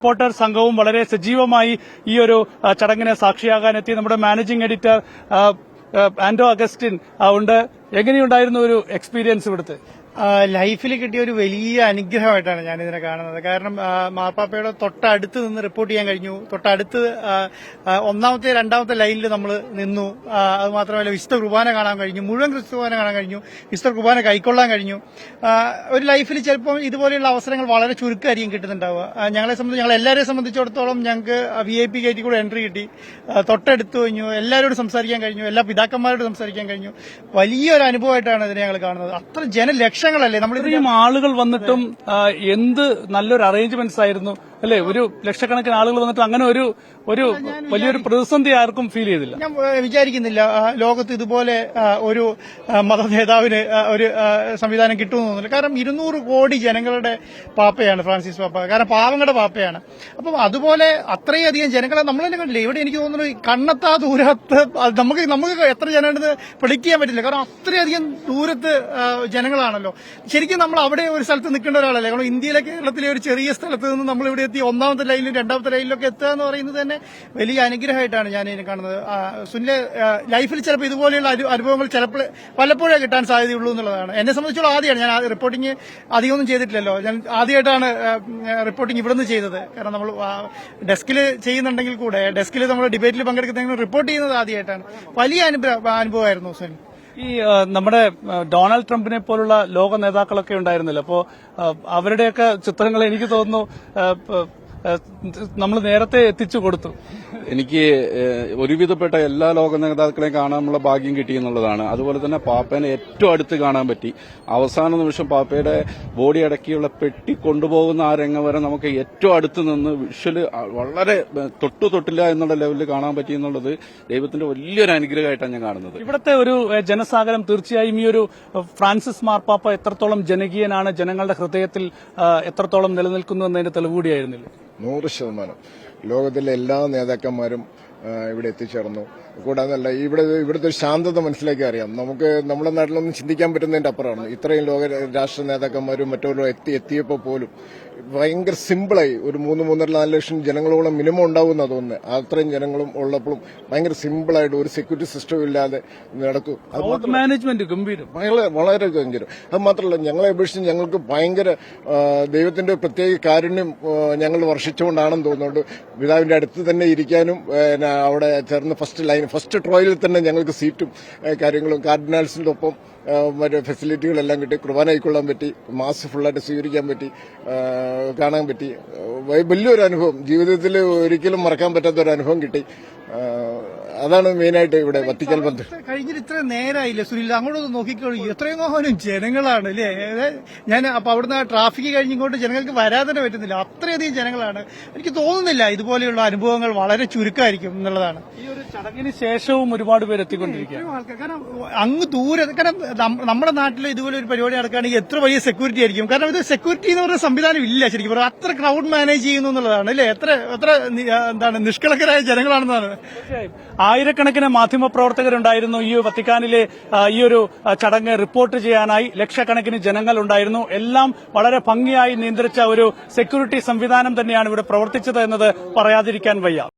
Reporter സംഘവും വളരെ സജീവമായി ഈ ഒരു ചടങ്ങിന് സാക്ഷിയാകാനെത്തി. നമ്മുടെ മാനേജിംഗ് എഡിറ്റർ ആന്റോ അഗസ്റ്റിൻ ഉണ്ട്. എങ്ങനെയുണ്ടായിരുന്നു ഒരു എക്സ്പീരിയൻസ് ഇവിടുത്തെ? ലൈഫിൽ കിട്ടിയ ഒരു വലിയ അനുഗ്രഹമായിട്ടാണ് ഞാൻ ഇതിനെ കാണുന്നത്. കാരണം മാർപ്പാപ്പയുടെ തൊട്ടടുത്ത് നിന്ന് റിപ്പോർട്ട് ചെയ്യാൻ കഴിഞ്ഞു. തൊട്ടടുത്ത് ഒന്നാമത്തെ രണ്ടാമത്തെ ലൈനിൽ നമ്മൾ നിന്നു. അത് മാത്രമല്ല വിശുദ്ധ കുർബാന കാണാൻ കഴിഞ്ഞു, മുഴുവൻ ക്രിസ്തു കുർബാന കാണാൻ കഴിഞ്ഞു, വിശുദ്ധ കുർബാന കൈക്കൊള്ളാൻ കഴിഞ്ഞു. ഒരു ലൈഫിൽ ചിലപ്പോൾ ഇതുപോലെയുള്ള അവസരങ്ങൾ വളരെ ചുരുക്കമായിരിക്കും കിട്ടുന്നുണ്ടാവുക. ഞങ്ങൾ എല്ലാവരെയും സംബന്ധിച്ചിടത്തോളം ഞങ്ങൾക്ക് VIP ഗേറ്റിൽ കൂടെ എൻട്രി കിട്ടി. തൊട്ടടുത്ത് കഴിഞ്ഞു, എല്ലാവരോടും സംസാരിക്കാൻ കഴിഞ്ഞു, എല്ലാ പിതാക്കന്മാരോട് സംസാരിക്കാൻ കഴിഞ്ഞു. വലിയൊരു അനുഭവമായിട്ടാണ് ഇതിനെ ഞങ്ങൾ കാണുന്നത്. അത്ര ജനലക്ഷങ്ങളല്ലേ ഇത്രയും ആളുകൾ വന്നിട്ടും എന്ത് നല്ലൊരു അറേഞ്ച്മെന്റ്സ് ആയിരുന്നു അല്ലെ? ഒരു ലക്ഷക്കണക്കിന് ആളുകൾ വന്നിട്ട് അങ്ങനെ ഒരു വലിയൊരു പ്രതിസന്ധി ആർക്കും ഫീൽ ചെയ്തില്ല. ഞാൻ വിചാരിക്കുന്നില്ല ലോകത്ത് ഇതുപോലെ ഒരു മത നേതാവിന് ഒരു സംവിധാനം കിട്ടുമെന്ന് തോന്നുന്നില്ല. കാരണം 200 കോടി ജനങ്ങളുടെ പാപ്പയാണ് ഫ്രാൻസിസ് പാപ്പ. കാരണം പാവങ്ങളുടെ പാപ്പയാണ്. അപ്പം അതുപോലെ അത്രയധികം ജനങ്ങളെ നമ്മൾ തന്നെ കണ്ടില്ലേ. ഇവിടെ എനിക്ക് തോന്നുന്നു കണ്ണെത്താ ദൂരത്ത് നമുക്ക് എത്ര ജനമുണ്ടെന്ന് predict ചെയ്യാൻ പറ്റില്ല. കാരണം അത്രയധികം ദൂരത്ത് ജനങ്ങളാണല്ലോ. ശരിക്കും നമ്മൾ അവിടെ ഒരു സ്ഥലത്ത് നിൽക്കേണ്ട ഒരാളല്ലേ. കാരണം ഇന്ത്യയിലെ കേരളത്തിലെ ഒരു ചെറിയ സ്ഥലത്ത് നിന്ന് നമ്മൾ ഇവിടെ എത്തി ഒന്നാമത്തെ ലൈനിലും രണ്ടാമത്തെ ലൈനിലൊക്കെ എത്തുക എന്ന് പറയുന്നത് തന്നെ വലിയ അനുഗ്രഹമായിട്ടാണ് ഞാൻ ഇതിനെ കാണുന്നത്. സുനിലെ ലൈഫിൽ ചിലപ്പോൾ ഇതുപോലെയുള്ള അനുഭവങ്ങൾ പലപ്പോഴേ കിട്ടാൻ സാധ്യതയുള്ളൂ എന്നുള്ളതാണ്. എന്നെ സംബന്ധിച്ചോളം ആദ്യമാണ് ഞാൻ റിപ്പോർട്ടിങ് അധികമൊന്നും ചെയ്തിട്ടില്ലല്ലോ. ഞാൻ ആദ്യമായിട്ടാണ് റിപ്പോർട്ടിങ് ഇവിടെ നിന്ന് ചെയ്തത്. കാരണം നമ്മൾ ഡെസ്കിൽ ചെയ്യുന്നുണ്ടെങ്കിൽ കൂടെ ഡെസ്കിൽ നമ്മൾ ഡിബേറ്റിൽ പങ്കെടുക്കുന്നെങ്കിലും റിപ്പോർട്ട് ചെയ്യുന്നത് ആദ്യമായിട്ടാണ്. വലിയ അനുഭവമായിരുന്നു സുനിൽ. ഈ നമ്മുടെ ഡൊണാൾഡ് ട്രംപിനെ പോലുള്ള ലോക നേതാക്കളൊക്കെ ഉണ്ടായിരുന്നല്ലോ. അപ്പോ അവരുടെയൊക്കെ ചിത്രങ്ങൾ എനിക്ക് തോന്നുന്നു നമ്മൾ നേരത്തെ എത്തിച്ചു കൊടുത്തു. എനിക്ക് ഒരുവിധപ്പെട്ട എല്ലാ ലോക നേതാക്കളെയും കാണാനുള്ള ഭാഗ്യം കിട്ടിയെന്നുള്ളതാണ്. അതുപോലെ തന്നെ പാപ്പേനെ ഏറ്റവും അടുത്ത് കാണാൻ പറ്റി. അവസാന നിമിഷം പാപ്പയുടെ ബോഡി അടക്കിയുള്ള പെട്ടി കൊണ്ടുപോകുന്ന ആ രംഗം വരെ നമുക്ക് ഏറ്റവും അടുത്ത് നിന്ന് വിഷ്വല് വളരെ തൊട്ടില്ല എന്നുള്ള ലെവലിൽ കാണാൻ പറ്റി എന്നുള്ളത് ദൈവത്തിന്റെ വലിയൊരു അനുഗ്രഹമായിട്ടാണ് ഞാൻ കാണുന്നത്. ഇവിടുത്തെ ഒരു ജനസാഗരം തീർച്ചയായും ഈ ഒരു ഫ്രാൻസിസ് മാർപ്പാപ്പ എത്രത്തോളം ജനകീയനാണ്, ജനങ്ങളുടെ ഹൃദയത്തിൽ എത്രത്തോളം നിലനിൽക്കുന്നു എന്നതിന്റെ തെളിവ് കൂടിയായിരുന്നില്ല. 100% ലോകത്തിലെ എല്ലാ നേതാക്കന്മാരും ഇവിടെ എത്തിച്ചേർന്നു. കൂടാതെ ഇവിടുത്തെ ഒരു ശാന്തത മനസ്സിലാക്കി അറിയാം. നമുക്ക് നമ്മുടെ നാട്ടിലൊന്നും ചിന്തിക്കാൻ പറ്റുന്നതിന്റെ അപ്പുറമാണ്. ഇത്രയും ലോക രാഷ്ട്ര നേതാക്കന്മാരും മറ്റവരും എത്തിയപ്പോൾ പോലും ഭയങ്കര സിമ്പിളായി ഒരു 3-4 ലക്ഷം ജനങ്ങളോളം മിനിമം ഉണ്ടാവുമെന്നാ തോന്നുന്നത്. അത്രയും ജനങ്ങളും ഉള്ളപ്പോഴും ഭയങ്കര സിമ്പിളായിട്ട് ഒരു സെക്യൂരിറ്റി സിസ്റ്റം ഇല്ലാതെ നടക്കും. മാനേജ്മെന്റ് ഗംഭീരം, വളരെ ഗംഭീരം. അത് മാത്രമല്ല ഞങ്ങളെ അപേക്ഷിച്ച് ഞങ്ങൾക്ക് ഭയങ്കര ദൈവത്തിന്റെ പ്രത്യേക കാരുണ്യം ഞങ്ങൾ വർഷിച്ചുകൊണ്ടാണെന്ന് തോന്നുന്നുണ്ട്. പിതാവിന്റെ അടുത്ത് തന്നെ ഇരിക്കാനും അവിടെ ചേർന്ന് ഫസ്റ്റ് ട്രോയിൽ തന്നെ ഞങ്ങൾക്ക് സീറ്റും കാര്യങ്ങളും കാർഡിനാൽസിന്റെ ഒപ്പം മറ്റു ഫെസിലിറ്റികളെല്ലാം കിട്ടി. കുർബാന കൈക്കൊള്ളാൻ പറ്റി, മാസ് ഫുള്ളായിട്ട് സ്വീകരിക്കാൻ പറ്റി, കാണാൻ പറ്റി. വലിയൊരു അനുഭവം, ജീവിതത്തിൽ ഒരിക്കലും മറക്കാൻ പറ്റാത്ത ഒരു അനുഭവം കിട്ടി. അതാണ് മെയിനായിട്ട് ഇവിടെ വത്തിക്കാൻ ബന്ധം. കഴിഞ്ഞിട്ട് ഇത്ര നേരമായില്ലേ സുനിൽ, അങ്ങോട്ടൊന്ന് നോക്കിക്കോളൂ, എത്രയും ജനങ്ങളാണ് അല്ലേ. ഞാൻ അപ്പൊ അവിടുന്ന് ട്രാഫിക് കഴിഞ്ഞിങ്ങോട്ട് ജനങ്ങൾക്ക് വരാൻ തന്നെ പറ്റുന്നില്ല. അത്രയധികം ജനങ്ങളാണ്. എനിക്ക് തോന്നുന്നില്ല ഇതുപോലെയുള്ള അനുഭവങ്ങൾ വളരെ ചുരുക്കമായിരിക്കും എന്നുള്ളതാണ്. ഈ ഒരു ചടങ്ങിന് ശേഷവും ഒരുപാട് പേര് എത്തിക്കൊണ്ടിരിക്കുകയാണ്. കാരണം അങ്ങ് ദൂരെ, കാരണം നമ്മുടെ നാട്ടിൽ ഇതുപോലെ ഒരു പരിപാടി നടക്കുകയാണെങ്കിൽ എത്ര വലിയ സെക്യൂരിറ്റി ആയിരിക്കും. കാരണം ഇത് സെക്യൂരിറ്റി എന്ന് പറയുന്ന സംവിധാനം ഇല്ല ശരിക്കും പറഞ്ഞാൽ. അത്ര ക്രൗഡ് മാനേജ് ചെയ്യുന്നു എന്നുള്ളതാണ് അല്ലേ. എത്ര നിഷ്കളങ്കരായ ജനങ്ങളാണെന്നാണ്. ആയിരക്കണക്കിന് മാധ്യമപ്രവർത്തകരുണ്ടായിരുന്നു ഈ വത്തിക്കാനിലെ ഈ ഒരു ചടങ്ങ് റിപ്പോർട്ട് ചെയ്യാനായി. ലക്ഷക്കണക്കിന് ജനങ്ങൾ ഉണ്ടായിരുന്നു. എല്ലാം വളരെ ഭംഗിയായി നിയന്ത്രിച്ച ഒരു സെക്യൂരിറ്റി സംവിധാനം തന്നെയാണ് ഇവിടെ പ്രവർത്തിച്ചത് എന്നത് പറയാതിരിക്കാൻ വയ്യ.